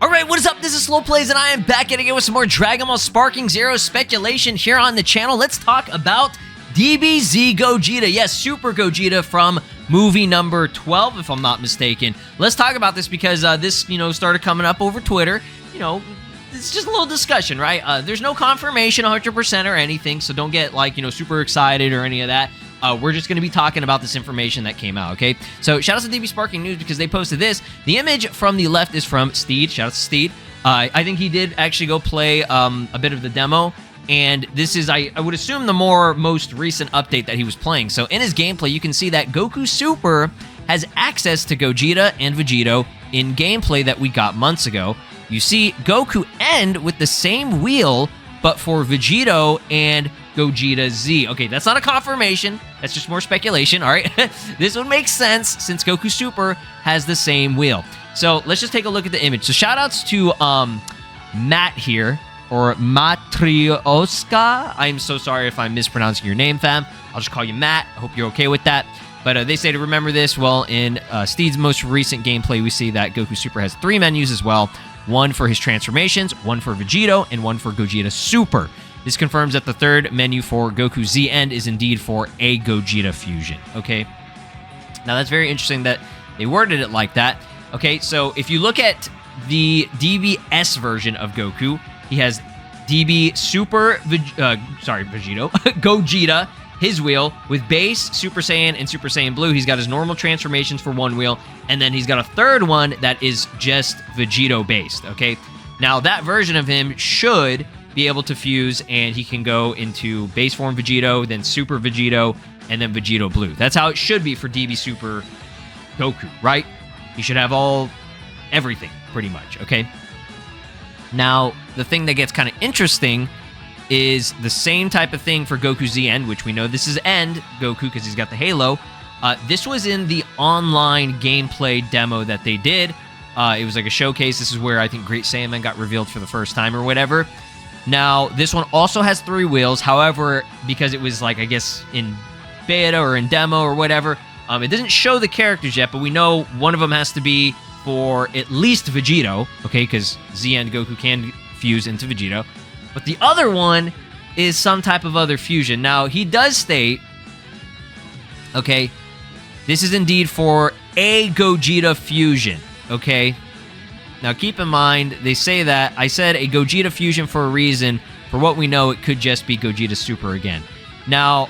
Alright, what is up? This is SLOplays, and I am back at it again with some more Dragon Ball Sparking Zero speculation here on the channel. Let's talk about DBZ Gogeta. Yes, Super Gogeta from movie number 12, if I'm not mistaken. Let's talk about this because this, started coming up over Twitter. It's just a little discussion, right? There's no confirmation 100% or anything, so don't get, super excited or any of that. We're just going to be talking about this information that came out, okay? So, shout out to DB Sparking News because they posted this. The image from the left is from Steed. Shout out to Steed. I think he did actually go play a bit of the demo, and this is, I would assume, the most recent update that he was playing. So, in his gameplay, you can see that Goku Super has access to Gogeta and Vegeta in gameplay that we got months ago. You see Goku End with the same wheel, but for Vegeta and Gogeta Z. Okay, that's not a confirmation. That's just more speculation, all right? This would make sense since Goku Super has the same wheel. So let's just take a look at the image. So shoutouts to Matt here, or Matrioska. I'm so sorry if I'm mispronouncing your name, fam. I'll just call you Matt. I hope you're okay with that. But they say to remember this. Well, in Steed's most recent gameplay, we see that Goku Super has 3 menus as well. One for his transformations, one for Vegeta, and one for Gogeta Super. This confirms that the third menu for Goku Z End is indeed for a Gogeta fusion, okay? Now, that's very interesting that they worded it like that. Okay, so if you look at the DBS version of Goku, he has DB Super, Vegeta, Gogeta, his wheel, with base, Super Saiyan, and Super Saiyan Blue. He's got his normal transformations for one wheel, and then he's got a third one that is just Vegeta-based, okay? Now, that version of him should be able to fuse, and he can go into base form Vegito, then Super Vegito, and then Vegito Blue. That's how it should be for DB Super Goku, right? He should have everything, pretty much, okay? Now, the thing that gets kind of interesting is the same type of thing for Goku Z End, which we know this is End Goku because he's got the halo. This was in the online gameplay demo that they did. It was like a showcase. This is where I think Great Saiyaman got revealed for the first time or whatever. Now, this one also has 3 wheels. However, because it was like, I guess, in beta or in demo or whatever, it doesn't show the characters yet, but we know one of them has to be for at least Vegito, okay, because Z End Goku can fuse into Vegito. But the other one is some type of other fusion. Now, he does state, okay, this is indeed for a Gogeta fusion, okay? Now, keep in mind, they say that, I said a Gogeta fusion for a reason. For what we know, it could just be Gogeta Super again. Now,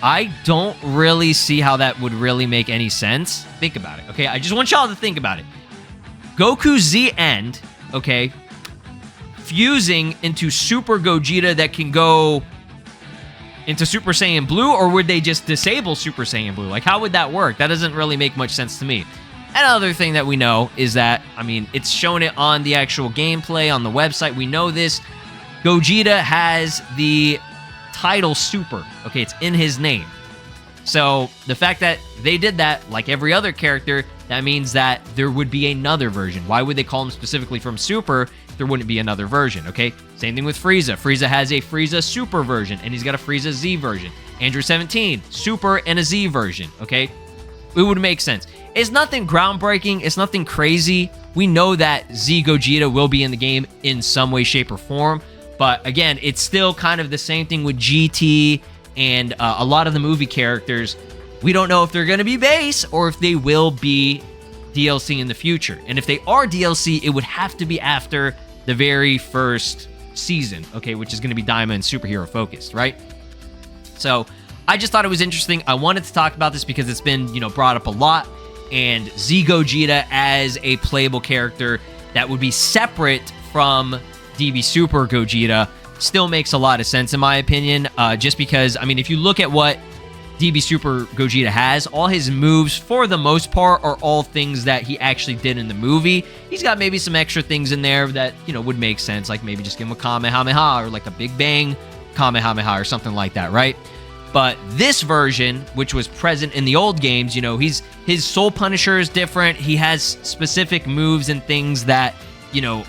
I don't really see how that would really make any sense. Think about it, okay? I just want y'all to think about it. Goku Z End, okay, fusing into Super Gogeta that can go into Super Saiyan Blue, or would they just disable Super Saiyan Blue? Like, how would that work? That doesn't really make much sense to me. Another thing that we know is that, it's showing it on the actual gameplay, on the website. We know this. Gogeta has the title Super. Okay, it's in his name. So, the fact that they did that, like every other character, that means that there would be another version. Why would they call him specifically from Super if there wouldn't be another version, okay? Same thing with Frieza. Frieza has a Frieza Super version, and he's got a Frieza Z version. Android 17, Super and a Z version, okay? It would make sense. It's nothing groundbreaking. It's nothing crazy. We know that Z Gogeta will be in the game in some way, shape, or form. But again, it's still kind of the same thing with GT and a lot of the movie characters. We don't know if they're going to be base or if they will be DLC in the future. And if they are DLC, it would have to be after the very first season, okay, which is going to be Diamond Superhero focused, right? So I just thought it was interesting. I wanted to talk about this because it's been, brought up a lot. And Z Gogeta as a playable character that would be separate from DB Super Gogeta still makes a lot of sense in my opinion. Just because, if you look at what DB Super Gogeta has, all his moves, for the most part, are all things that he actually did in the movie. He's got maybe some extra things in there that, would make sense, like maybe just give him a Kamehameha or like a Big Bang Kamehameha or something like that, right? But this version, which was present in the old games, his Soul Punisher is different. He has specific moves and things that,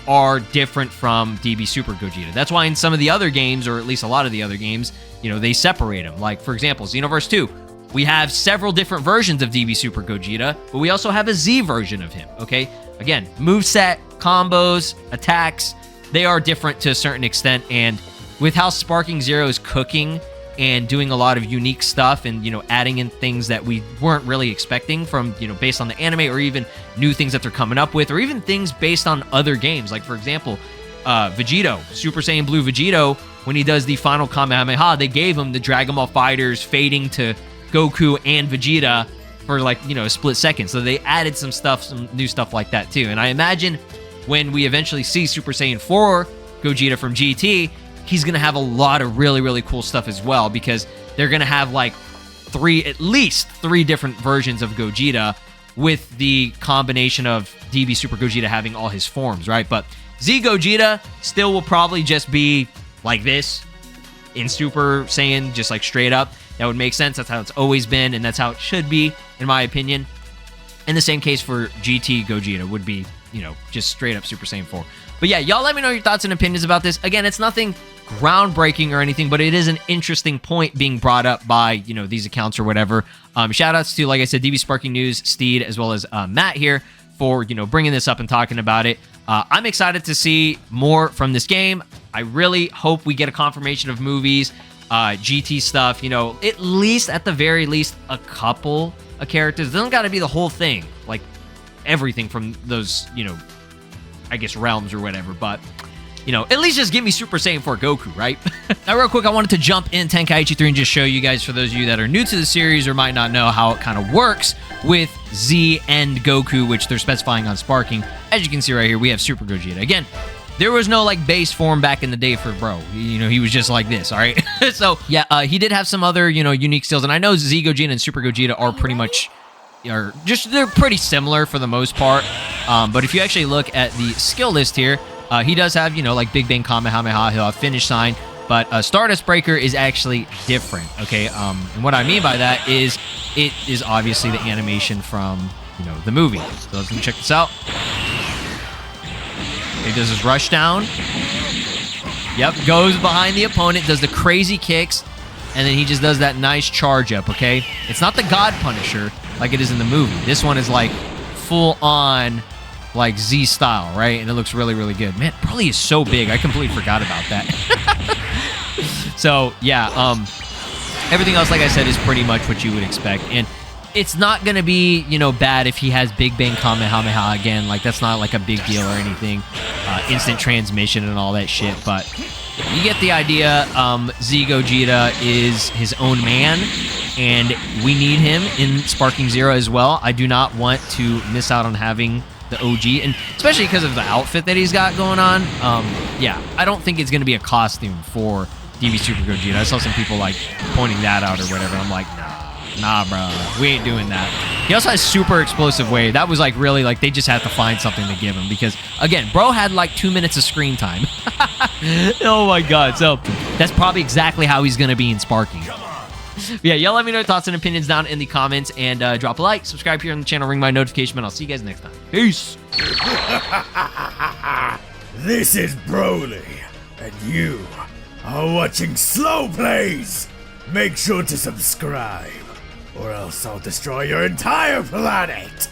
are different from DB Super Gogeta. That's why in some of the other games, or at least a lot of the other games, they separate them. Like, for example, Xenoverse 2, we have several different versions of DB Super Gogeta, but we also have a Z version of him, okay? Again, moveset, combos, attacks, they are different to a certain extent, and with how Sparking Zero is cooking and doing a lot of unique stuff and, you know, adding in things that we weren't really expecting from, you know, based on the anime, or even new things that they're coming up with, or even things based on other games. Like, for example, Vegito, Super Saiyan Blue Vegito, when he does the final Kamehameha, they gave him the Dragon Ball Fighters fading to Goku and Vegeta for, like, you know, a split second. So they added some stuff, some new stuff like that too. And I imagine when we eventually see Super Saiyan 4 Gogeta from GT, he's going to have a lot of really, really cool stuff as well, because they're going to have like at least three different versions of Gogeta, with the combination of DB Super Gogeta having all his forms, right? But Z Gogeta still will probably just be like this in Super Saiyan, just like straight up. That would make sense. That's how it's always been, and that's how it should be, in my opinion. And the same case for GT Gogeta would be, you know, just straight up Super Saiyan 4. But yeah, y'all let me know your thoughts and opinions about this. Again, it's nothing groundbreaking or anything, but it is an interesting point being brought up by, you know, these accounts or whatever. Shout outs to, like I said, DB Sparking News, Steed, as well as Matt here for, you know, bringing this up and talking about it. I'm excited to see more from this game. I really hope we get a confirmation of movies, GT stuff, you know, at least, at the very least, a couple of characters. It doesn't got to be the whole thing, like everything from those, you know, I guess realms or whatever, but, you know, at least just give me Super Saiyan 4 Goku, right? Now, real quick, I wanted to jump in Tenkaichi 3 and just show you guys, for those of you that are new to the series or might not know how it kind of works with Z End Goku, which they're specifying on Sparking. As you can see right here, we have Super Gogeta. Again, there was no, like, base form back in the day for bro. You know, he was just like this, all right? So, yeah, he did have some other, you know, unique skills, and I know Z Gogeta and Super Gogeta are pretty much, they're pretty similar for the most part. But if you actually look at the skill list here, he does have, you know, like Big Bang Kamehameha, he'll have Finish Sign, but Stardust Breaker is actually different, okay? And what I mean by that is it is obviously the animation from, you know, the movie. So let's check this out. He does his rush down. Yep, goes behind the opponent, does the crazy kicks, and then he just does that nice charge up, okay? It's not the God Punisher like it is in the movie. This one is like full on, like Z style, right? And it looks really, really good. Man, Broly is so big. I completely forgot about that. So, yeah, everything else, like I said, is pretty much what you would expect. And it's not going to be, you know, bad if he has Big Bang Kamehameha again. Like, that's not like a big deal or anything. Instant transmission and all that shit. But you get the idea. Z Gogeta is his own man, and we need him in Sparking Zero as well. I do not want to miss out on having the OG, and especially because of the outfit that he's got going on. Yeah, I don't think it's going to be a costume for DB Super Gogeta. I saw some people like pointing that out or whatever. I'm like, nah, bro, we ain't doing that. He also has super explosive wave. That was like really like they just had to find something to give him, because again, bro had like 2 minutes of screen time. Oh my god. So that's probably exactly how he's going to be in Sparking. Yeah, y'all let me know your thoughts and opinions down in the comments, and drop a like, subscribe here on the channel, ring my notification bell. I'll see you guys next time. Peace. This is Broly, and you are watching SLOplays. Make sure to subscribe, or else I'll destroy your entire planet.